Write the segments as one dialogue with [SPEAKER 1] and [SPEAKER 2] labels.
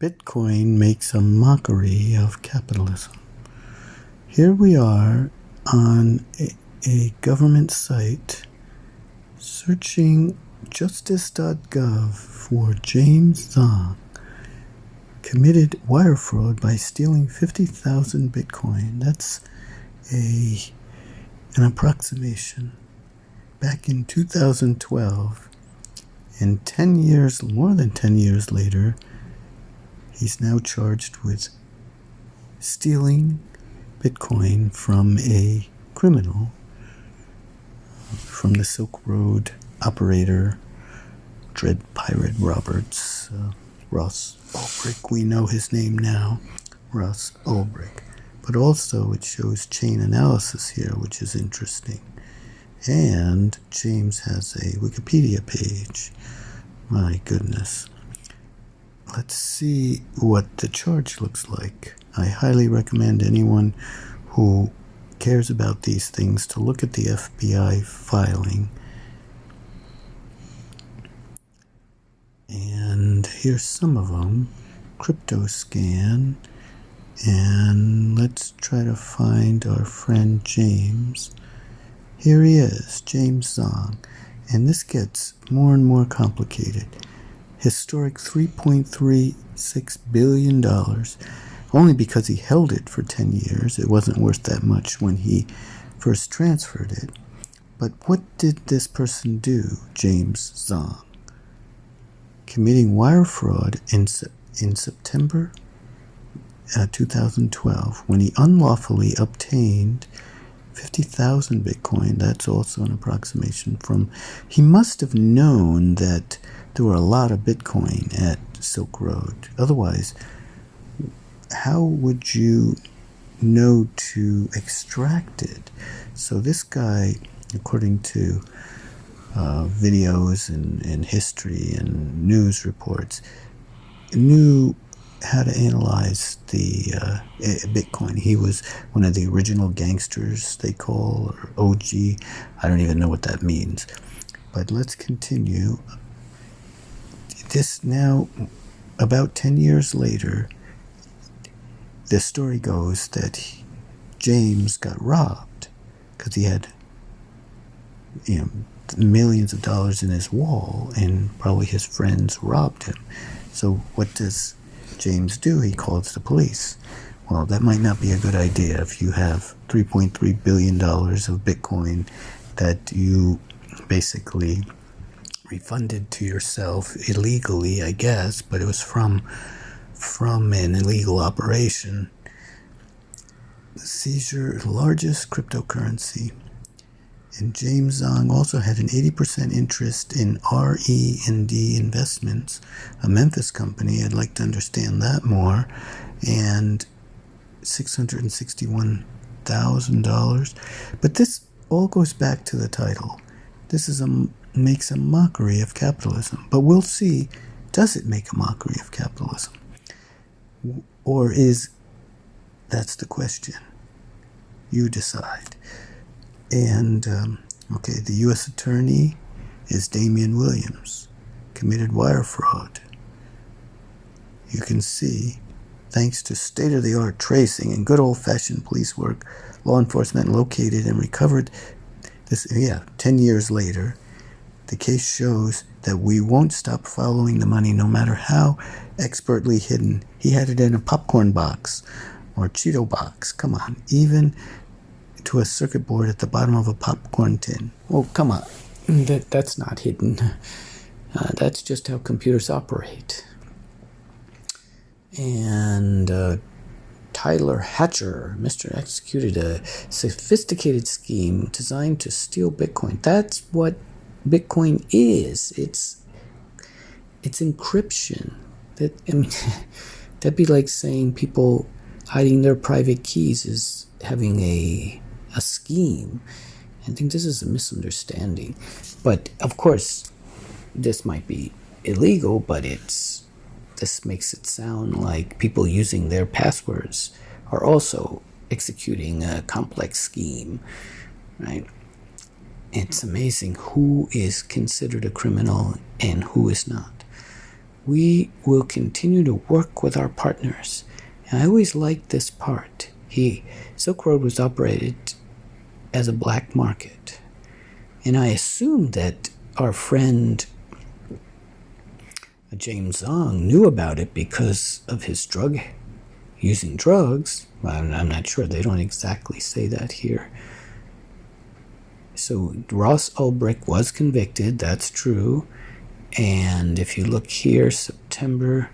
[SPEAKER 1] Bitcoin makes a mockery of capitalism. Here we are on a government site searching justice.gov for James Zhong, committed wire fraud by stealing 50,000 Bitcoin. That's an approximation. Back in 2012, and more than 10 years later, he's now charged with stealing Bitcoin from a criminal, from the Silk Road operator, Dread Pirate Roberts, Ross Ulbricht. We know his name now, Ross Ulbricht. But also it shows chain analysis here, which is interesting. And James has a Wikipedia page. My goodness. Let's see what the charge looks like. I highly recommend anyone who cares about these things to look at the FBI filing. And here's some of them. Crypto scan. And let's try to find our friend James. Here he is, James Zhong. And this gets more and more complicated. Historic $3.36 billion, only because he held it for 10 years. It wasn't worth that much when he first transferred it. But what did this person do, James Zhong? Committing wire fraud in September 2012, when he unlawfully obtained 50,000 Bitcoin. That's also an approximation from... He must have known that there were a lot of Bitcoin at Silk Road. Otherwise, how would you know to extract it? So this guy, according to videos and history and news reports, knew how to analyze the Bitcoin. He was one of the original gangsters, they call, or OG. I don't even know what that means. But let's continue. This now, about 10 years later, the story goes that James got robbed because he had millions of dollars in his wall, and probably his friends robbed him. So what does James do? He calls the police. Well, that might not be a good idea if you have $3.3 billion of Bitcoin that you basically refunded to yourself illegally, I guess, but it was from an illegal operation. The seizure, largest cryptocurrency. And James Zhong also had an 80% interest in RE&D Investments, a Memphis company. I'd like to understand that more. And $661,000. But this all goes back to the title. This makes a mockery of capitalism. But we'll see, does it make a mockery of capitalism? Or that's the question. You decide. And, the U.S. Attorney is Damian Williams, committed wire fraud. You can see, thanks to state-of-the-art tracing and good old-fashioned police work, law enforcement located and recovered this, 10 years later. The case shows that we won't stop following the money no matter how expertly hidden. He had it in a popcorn box or Cheeto box. Come on, even to a circuit board at the bottom of a popcorn tin. Oh, come on. That's not hidden. That's just how computers operate. And Tyler Hatcher, Mr. executed a sophisticated scheme designed to steal Bitcoin. That's what Bitcoin is. It's encryption. That'd be like saying people hiding their private keys is having a scheme. I think this is a misunderstanding. But of course, this might be illegal, but this makes it sound like people using their passwords are also executing a complex scheme, right? It's amazing who is considered a criminal and who is not. We will continue to work with our partners. And I always liked this part. Silk Road was operated as a black market. And I assumed that our friend James Zhong knew about it because of his using drugs. I'm not sure. They don't exactly say that here. So Ross Ulbricht was convicted. That's true. And if you look here, September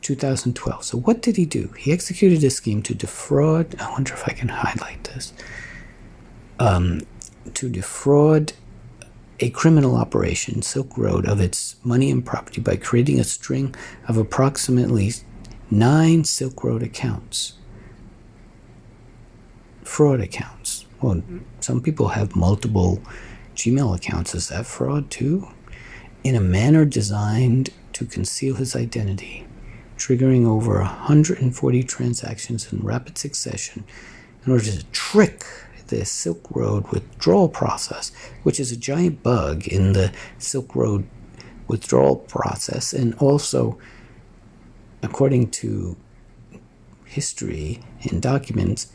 [SPEAKER 1] 2012. So what did he do? He executed a scheme to defraud. I wonder if I can highlight this. To defraud a criminal operation, Silk Road, of its money and property by creating a string of approximately 9 Silk Road accounts. Fraud accounts. Well, some people have multiple Gmail accounts. Is that fraud too? In a manner designed to conceal his identity, triggering over 140 transactions in rapid succession in order to trick the Silk Road withdrawal process, which is a giant bug in the Silk Road withdrawal process. And also, according to history and documents,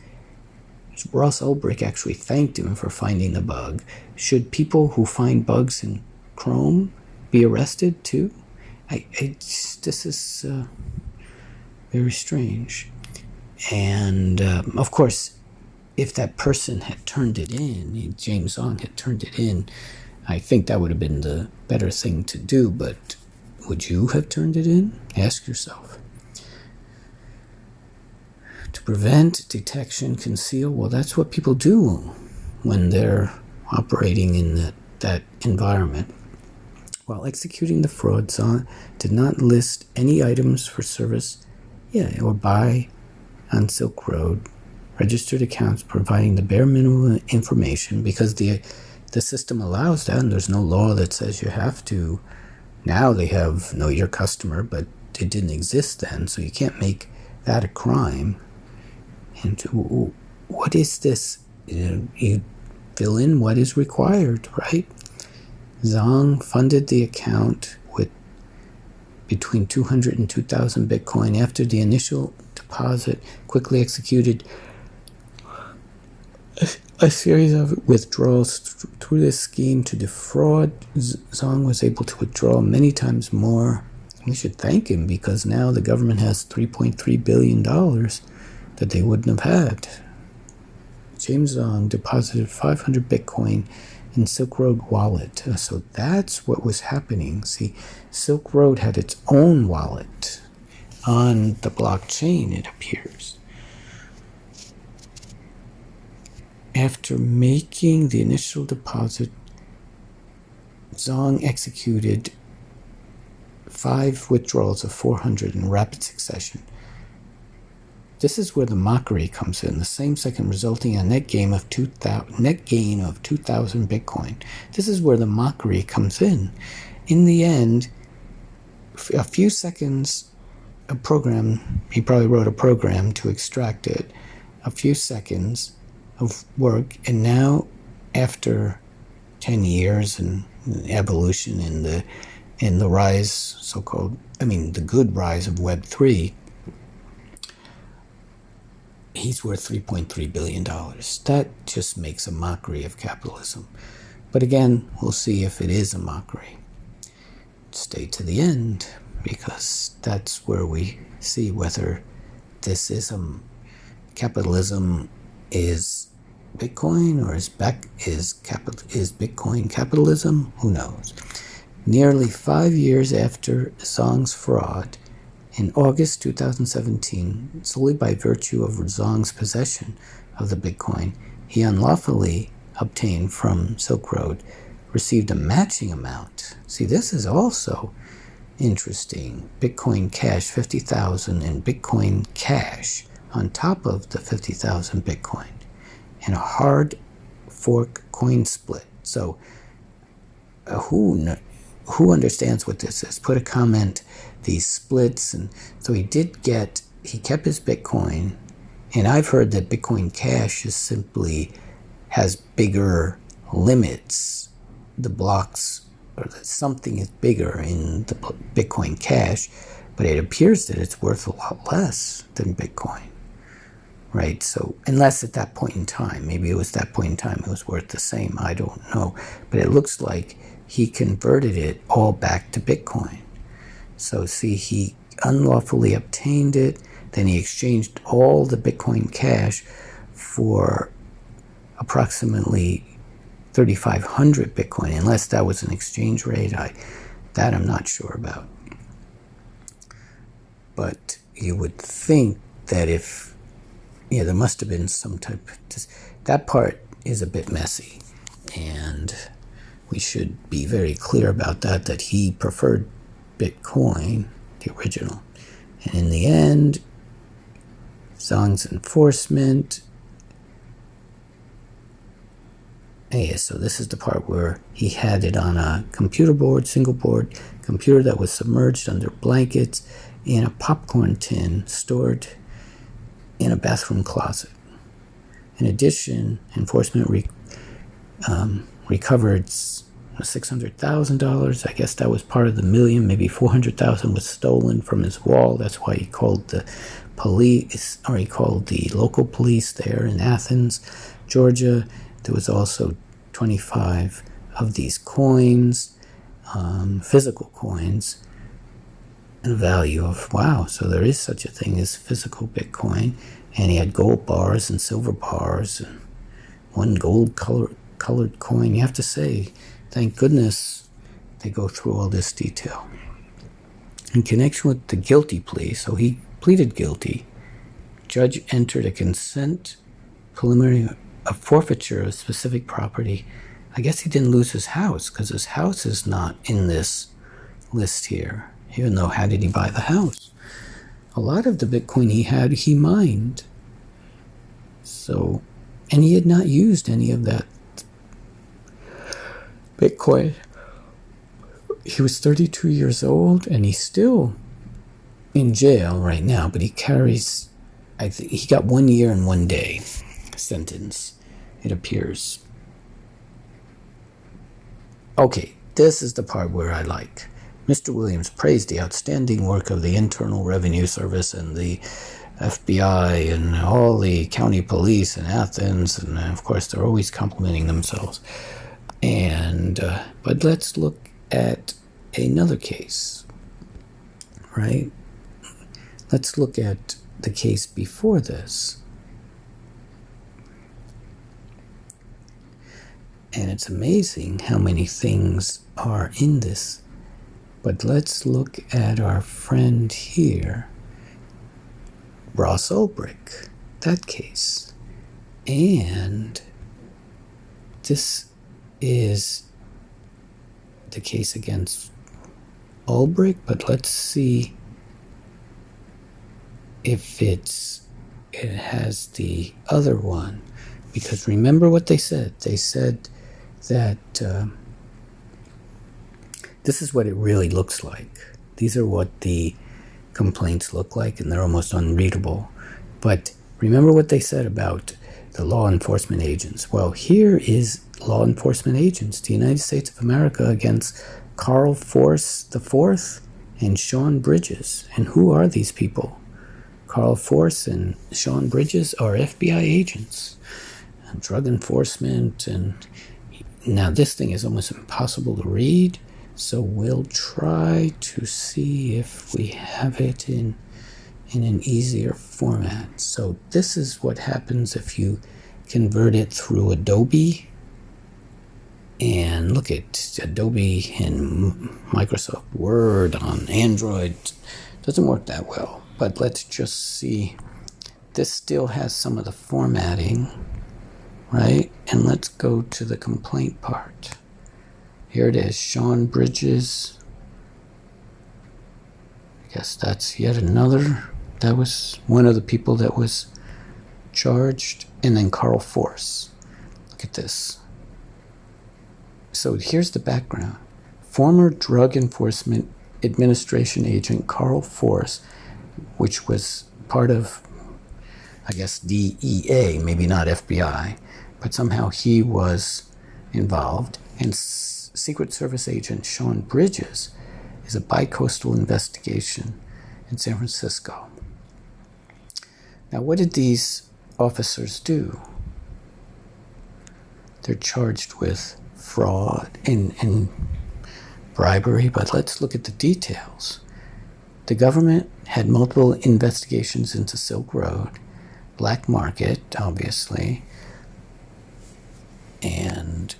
[SPEAKER 1] Ross Ulbricht actually thanked him for finding the bug. Should people who find bugs in Chrome be arrested too? This is very strange. And of course, if that person had turned it in, James Zhong had turned it in, I think that would have been the better thing to do. But would you have turned it in? Ask yourself. To prevent, detection, conceal, well, that's what people do when they're operating in that environment. While executing the fraud, Zhong did not list any items for service or buy on Silk Road, registered accounts providing the bare minimum information, because the system allows that, and there's no law that says you have to. Now they have Know Your Customer, but it didn't exist then, so you can't make that a crime. And what is this? You fill in what is required, right? Zhong funded the account with between 200 and 2,000 Bitcoin. After the initial deposit, quickly executed a series of withdrawals. Through this scheme to defraud, Zhong was able to withdraw many times more. We should thank him, because now the government has $3.3 billion that they wouldn't have had. James Zhong deposited 500 Bitcoin in Silk Road wallet. So that's what was happening. See, Silk Road had its own wallet on the blockchain, it appears. After making the initial deposit, Zhong executed 5 withdrawals of 400 in rapid succession. This is where the mockery comes in, the same second, resulting in a net gain of 2,000 Bitcoin. This is where the mockery comes in. In the end, a few seconds, he probably wrote a program to extract it, a few seconds of work, and now, after 10 years and evolution in the rise, the good rise of Web3, he's worth $3.3 billion. That just makes a mockery of capitalism. But again, we'll see if it is a mockery. Stay to the end, because that's where we see whether this is capitalism is Bitcoin, or is Bitcoin capitalism? Who knows? Nearly 5 years after Zhong's fraud, in August 2017, solely by virtue of Zhong's possession of the Bitcoin he unlawfully obtained from Silk Road, received a matching amount. See, this is also interesting. Bitcoin Cash 50,000 and Bitcoin Cash on top of the 50,000 Bitcoin, and a hard fork coin split. So who understands what this is? Put a comment. These splits, and so he kept his Bitcoin, and I've heard that Bitcoin Cash has bigger limits. The blocks or that something is bigger in the Bitcoin Cash, but it appears that it's worth a lot less than Bitcoin, right? So unless at that point in time, maybe it was that point in time it was worth the same, I don't know. But it looks like he converted it all back to Bitcoin. So see, he unlawfully obtained it, then he exchanged all the Bitcoin Cash for approximately 3,500 Bitcoin, unless that was an exchange rate. That I'm not sure about. But you would think that if, there must have been some type of, that part is a bit messy, and we should be very clear about that he preferred Bitcoin, the original. And in the end, Zhong's enforcement. So this is the part where he had it on a computer board, single board computer that was submerged under blankets in a popcorn tin stored in a bathroom closet. In addition, enforcement recovered $600,000. I guess that was part of the million. Maybe $400,000 was stolen from his wall. That's why he called the police, or he called the local police there in Athens, Georgia. There was also 25 of these coins, physical coins, and a value of, wow, so there is such a thing as physical Bitcoin. And he had gold bars and silver bars and one gold colored coin. You have to say, thank goodness they go through all this detail. In connection with the guilty plea, so he pleaded guilty, judge entered a consent preliminary, a forfeiture of specific property. I guess he didn't lose his house, because his house is not in this list here, even though how did he buy the house? A lot of the Bitcoin he had, he mined. So, and he had not used any of that Bitcoin. He was 32 years old, and he's still in jail right now, but he carries, I think he got 1 year and 1 day sentence, it appears. Okay, this is the part where I like. Mr. Williams praised the outstanding work of the Internal Revenue Service and the FBI and all the county police in Athens, and of course they're always complimenting themselves. And but let's look at another case, right? Let's look at the case before this. And it's amazing how many things are in this. But let's look at our friend here, Ross Ulbricht, that case. And this is the case against Ulbricht, but let's see if it has the other one. Because remember what they said. They said that this is what it really looks like. These are what the complaints look like, and they're almost unreadable. But remember what they said about the law enforcement agents. Well, here is law enforcement agents, the United States of America against Carl Force IV and Sean Bridges. And who are these people? Carl Force and Sean Bridges are FBI agents, drug enforcement, and now this thing is almost impossible to read, so we'll try to see if we have it in an easier format. So this is what happens if you convert it through Adobe. And look at Adobe and Microsoft Word on Android. Doesn't work that well, but let's just see. This still has some of the formatting, right? And let's go to the complaint part. Here it is, Sean Bridges. I guess that's yet another. That was one of the people that was charged. And then Carl Force. Look at this. So here's the background. Former Drug Enforcement Administration agent Carl Force, which was part of, I guess, DEA, maybe not FBI, but somehow he was involved, and Secret Service agent Sean Bridges is a bi-coastal investigation in San Francisco. Now, what did these officers do? They're charged with fraud and bribery, but let's look at the details. The government had multiple investigations into Silk Road, black market, obviously, and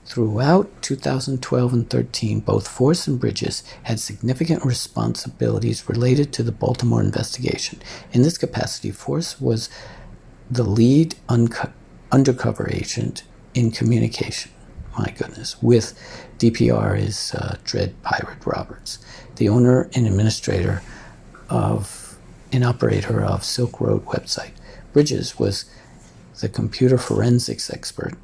[SPEAKER 1] throughout 2012 and 13, both Force and Bridges had significant responsibilities related to the Baltimore investigation. In this capacity, Force was the lead undercover agent in communication, my goodness, with DPR is Dread Pirate Roberts, the owner and administrator of an operator of Silk Road website. Bridges was the computer forensics expert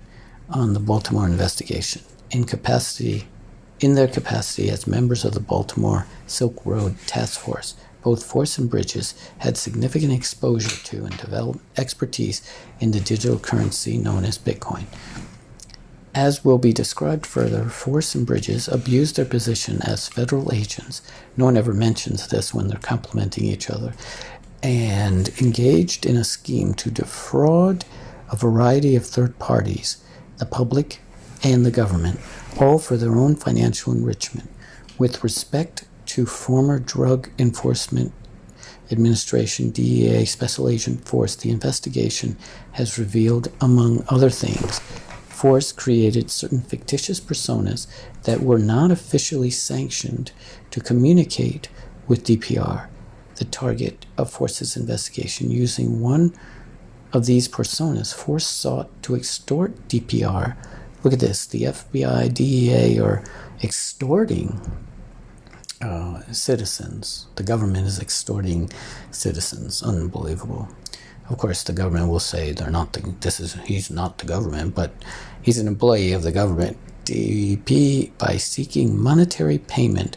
[SPEAKER 1] on the Baltimore investigation in their capacity as members of the Baltimore Silk Road Task Force. Both Force and Bridges had significant exposure to and developed expertise in the digital currency known as Bitcoin. As will be described further, Force and Bridges abused their position as federal agents. No one ever mentions this when they're complimenting each other, and engaged in a scheme to defraud a variety of third parties, the public and the government, all for their own financial enrichment. With respect to former Drug Enforcement Administration, DEA Special Agent Force, the investigation has revealed, among other things, Force created certain fictitious personas that were not officially sanctioned to communicate with DPR, the target of Force's investigation. Using one of these personas, Force sought to extort DPR. Look at this, the FBI, DEA are extorting citizens. The government is extorting citizens. Unbelievable. Of course, the government will say he's not the government, but he's an employee of the government. DP, by seeking monetary payment,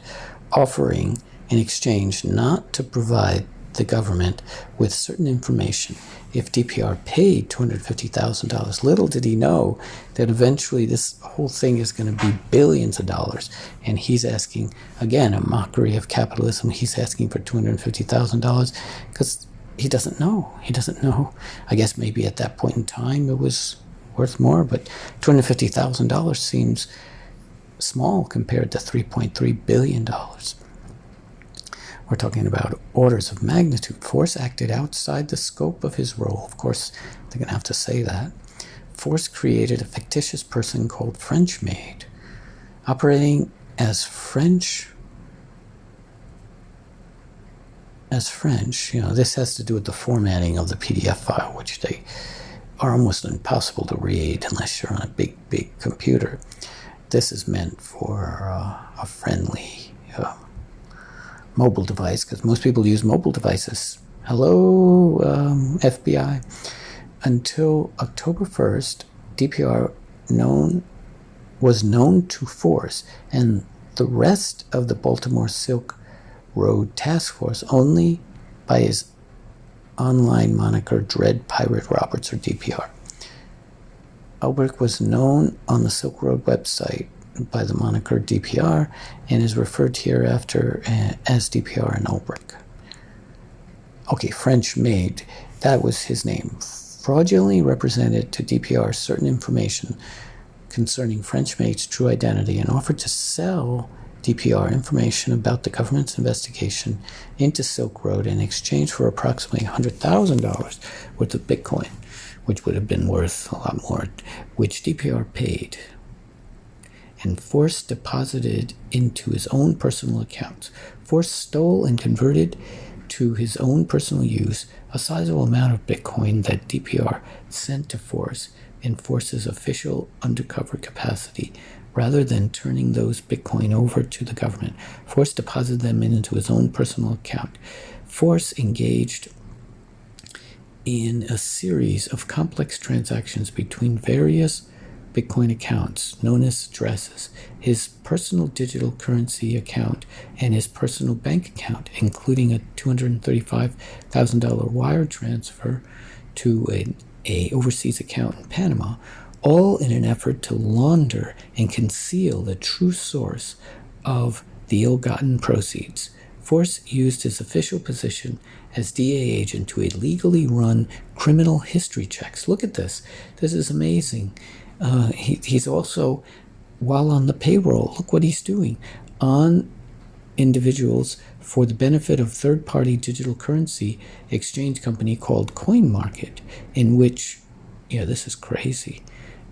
[SPEAKER 1] offering in exchange not to provide the government with certain information. If DPR paid $250,000, little did he know that eventually this whole thing is going to be billions of dollars. And he's asking, again, a mockery of capitalism. He's asking for $250,000 because he doesn't know. He doesn't know. I guess maybe at that point in time it was worth more, but $250,000 seems small compared to $3.3 billion. We're talking about orders of magnitude. Force acted outside the scope of his role. Of course, they're going to have to say that. Force created a fictitious person called French Maid, operating as French. This has to do with the formatting of the PDF file, which they are almost impossible to read unless you're on a big computer. This is meant for a friendly mobile device, because most people use mobile devices. Hello, FBI. Until October 1st, DPR was known to Force and the rest of the Baltimore Silk Road Task Force only by his online moniker Dread Pirate Roberts, or DPR. Ulbrich was known on the Silk Road website by the moniker DPR and is referred hereafter as DPR and Ulbrich. Okay, French Maid, that was his name. Fraudulently represented to DPR certain information concerning French Maid's true identity and offered to sell DPR information about the government's investigation into Silk Road in exchange for approximately $100,000 worth of Bitcoin, which would have been worth a lot more, which DPR paid and Force deposited into his own personal accounts. Force stole and converted to his own personal use a sizable amount of Bitcoin that DPR sent to Force in Force's official undercover capacity. Rather than turning those Bitcoin over to the government, Force deposited them into his own personal account. Force engaged in a series of complex transactions between various Bitcoin accounts, known as addresses, his personal digital currency account, and his personal bank account, including a $235,000 wire transfer to a overseas account in Panama, all in an effort to launder and conceal the true source of the ill-gotten proceeds. Force used his official position as DA agent to illegally run criminal history checks. Look at this. This is amazing. He's also, while on the payroll, look what he's doing, on individuals for the benefit of third-party digital currency exchange company called CoinMarket, in which, yeah, this is crazy,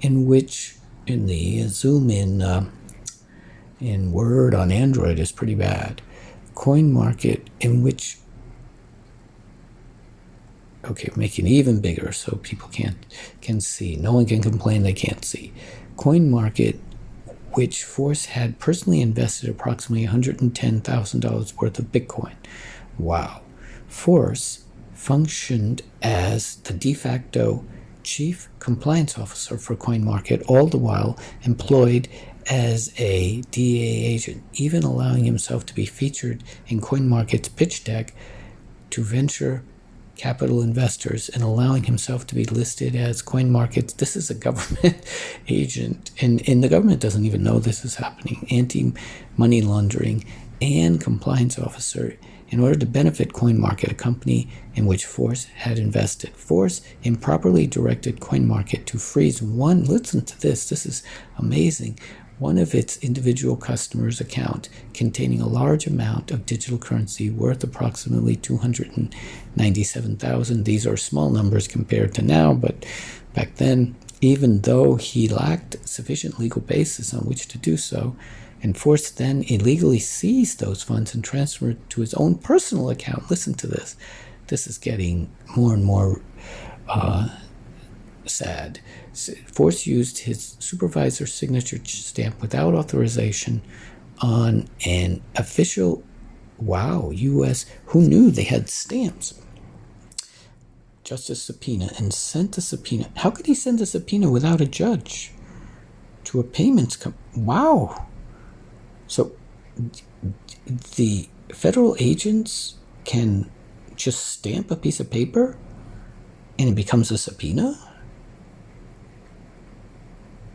[SPEAKER 1] in which, in the zoom in Word on Android is pretty bad. CoinMarket, in which, okay, make it even bigger so people can see. No one can complain they can't see. CoinMarket, which Force had personally invested approximately $110,000 worth of Bitcoin. Wow. Force functioned as the de facto chief compliance officer for CoinMarket, all the while employed as a DA agent, even allowing himself to be featured in CoinMarket's pitch deck to venture capital investors and allowing himself to be listed as CoinMarket's, this is a government agent, and the government doesn't even know this is happening, anti-money laundering and compliance officer in order to benefit CoinMarket, a company in which Force had invested. Force improperly directed CoinMarket to freeze one, listen to this is amazing, one of its individual customers' account containing a large amount of digital currency worth approximately $297,000. These are small numbers compared to now, but back then, even though he lacked sufficient legal basis on which to do so, and Force then illegally seized those funds and transferred to his own personal account. Listen to this. This is getting more and more sad. Force used his supervisor's signature stamp without authorization on an official, U.S., who knew they had stamps, justice subpoena, and sent a subpoena. How could he send a subpoena without a judge to a payments company? Wow. So the federal agents can just stamp a piece of paper and it becomes a subpoena?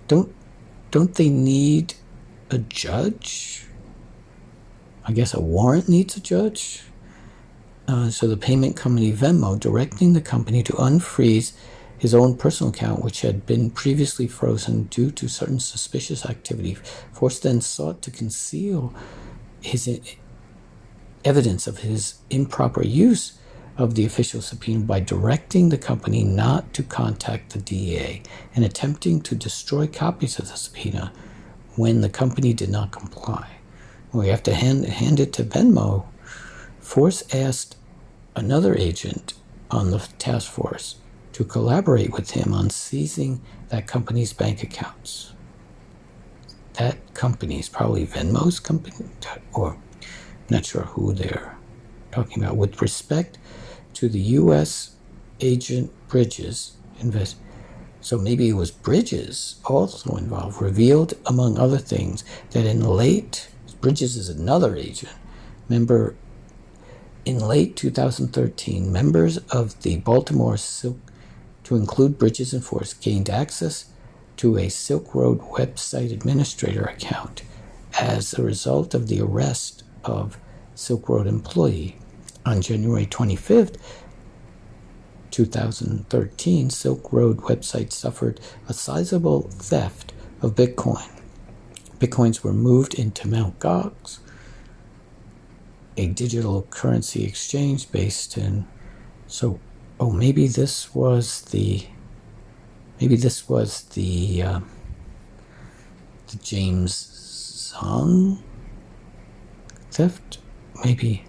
[SPEAKER 1] Don't they need a judge? I guess a warrant needs a judge. So the payment company Venmo directing the company to unfreeze his own personal account, which had been previously frozen due to certain suspicious activity. Force then sought to conceal his evidence of his improper use of the official subpoena by directing the company not to contact the DEA and attempting to destroy copies of the subpoena when the company did not comply. We have to hand it to Venmo. Force asked another agent on the task force to collaborate with him on seizing that company's bank accounts. That company is probably Venmo's company, or I'm not sure who they're talking about. With respect to the U.S. agent Bridges, so maybe it was Bridges also involved, revealed, among other things, that Bridges is another agent, in late 2013, members of the Baltimore Silk, to include Bridges and Force, gained access to a Silk Road website administrator account as a result of the arrest of Silk Road employee. On January 25th, 2013, Silk Road website suffered a sizable theft of Bitcoin. Bitcoins were moved into Mt. Gox, a digital currency exchange based in, maybe this was the James Zhong theft, maybe.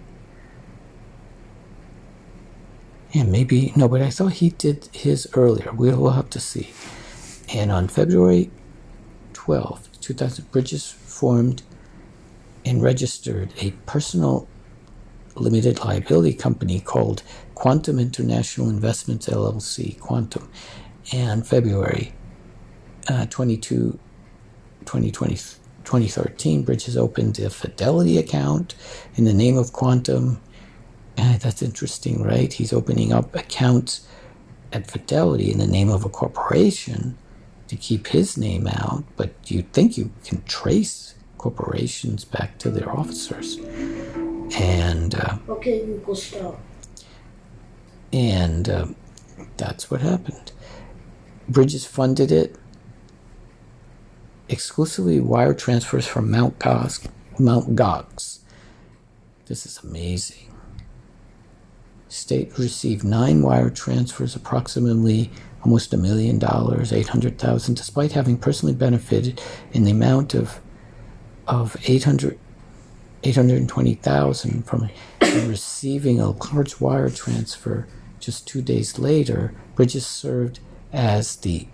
[SPEAKER 1] Yeah, maybe, no, but I thought he did his earlier. We'll have to see. And on February 12th, 2000, Bridges formed and registered a personal limited liability company called Quantum International Investments, LLC, Quantum. And February 2013, Bridges opened a Fidelity account in the name of Quantum. That's interesting, right? He's opening up accounts at Fidelity in the name of a corporation to keep his name out, but you'd think you can trace corporations back to their officers. And
[SPEAKER 2] okay, you go stop.
[SPEAKER 1] And that's what happened. Bridges funded it exclusively wire transfers from Mount Gox. This is amazing. State received 9 wire transfers, approximately almost $1 million, 800,000, despite having personally benefited in the amount of 820,000 from receiving a large wire transfer. Just 2 days later, Bridges served as the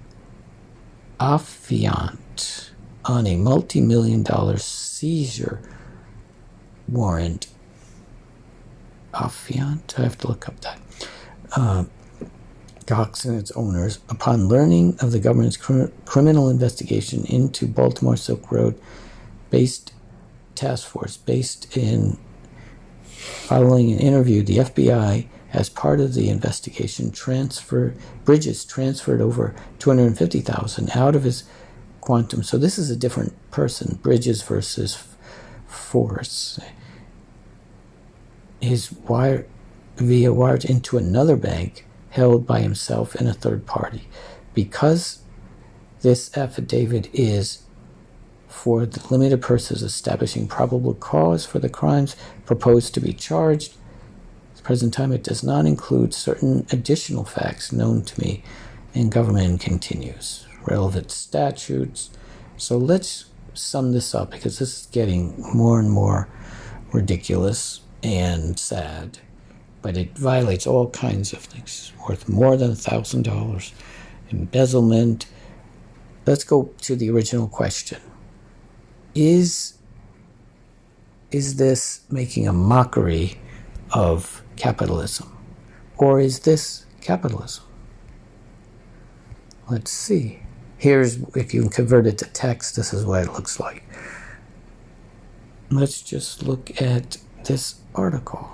[SPEAKER 1] affiant on a multi-million-dollar seizure warrant. Affiant? I have to look up that. Cox and its owners, upon learning of the government's criminal investigation into Baltimore Silk Road based task force, following an interview, the FBI, as part of the investigation, Bridges transferred over $250,000 out of his quantum. So this is a different person, Bridges versus Force. His wire into another bank held by himself and a third party. Because this affidavit is for the limited purposes of establishing probable cause for the crimes proposed to be charged, at the present time it does not include certain additional facts known to me, and government continues. Relevant statutes. So let's sum this up, because this is getting more and more ridiculous and sad, but it violates all kinds of things, worth more than $1,000, embezzlement. Let's go to the original question. Is this making a mockery of capitalism, or is this capitalism? Let's see. Here's, if you can convert it to text, this is what it looks like. Let's just look at this article.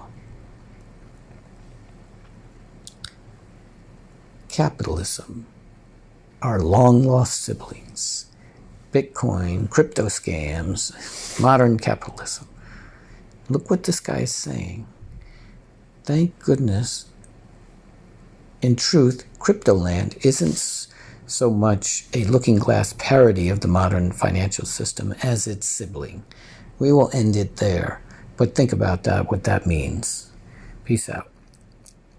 [SPEAKER 1] Capitalism, our long-lost siblings. Bitcoin, crypto scams, modern capitalism. Look what this guy is saying. Thank goodness. In truth, Cryptoland isn't so much a looking-glass parody of the modern financial system as its sibling. We will end it there, but think about that, what that means. Peace out.